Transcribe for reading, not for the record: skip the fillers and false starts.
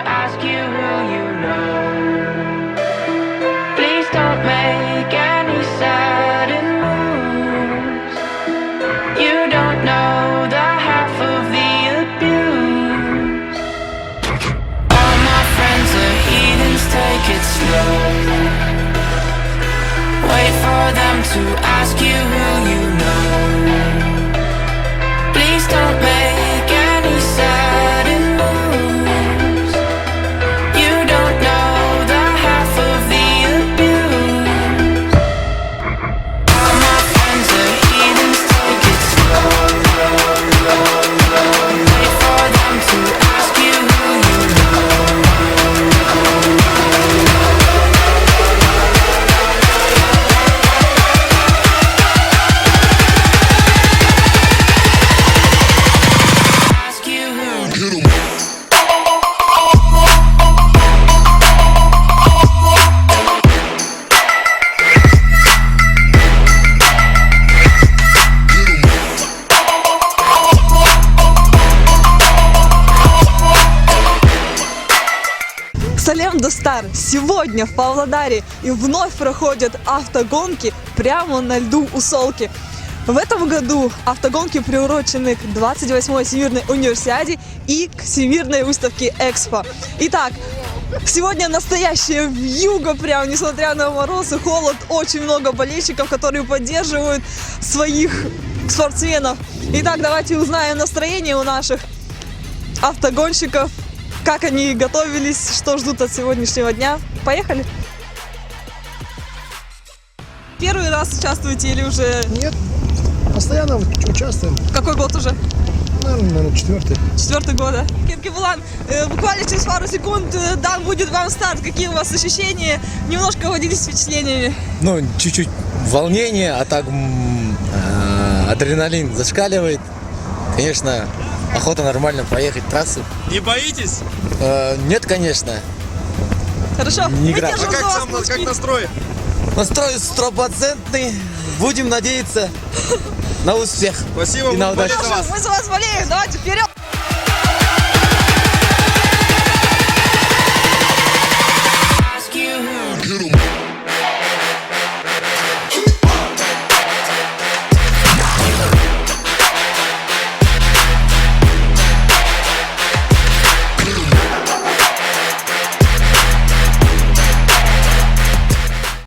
ask you who you know. Please don't make any sudden moves. You don't know the half of the abuse. All my friends are heathens, take it slow. Wait for them to ask you who you know. Please don't make any sudden moves. You don't know the half of the abuse. All my friends are heathens, take it slow. Wait for them to ask you who you know. Салем Достар! Сегодня в Павлодаре и вновь проходят автогонки прямо на льду у Солки. В этом году автогонки приурочены к 28-й Всемирной универсиаде и к Всемирной выставке Экспо. Итак, сегодня настоящая вьюга, прям несмотря на мороз и холод, очень много болельщиков, которые поддерживают своих спортсменов. Итак, давайте узнаем настроение у наших автогонщиков, как они готовились, что ждут от сегодняшнего дня. Поехали! Первый раз участвуете или уже... Нет, постоянно участвуем. Какой год уже? Наверное, четвертый. Четвертый год, да? Киркибулан, буквально через пару секунд дан будет вам старт. Какие у вас ощущения? Немножко поделитесь впечатлениями. Ну, чуть-чуть волнение, а так адреналин зашкаливает. Конечно, охота нормально проехать трассу. Не боитесь? Нет, конечно. Хорошо. Не играть. А как настрой? Настрой стопроцентный. Будем надеяться на успех. Спасибо, и на мы удачу. болеем за вас. Мы за вас болеем, давайте вперед!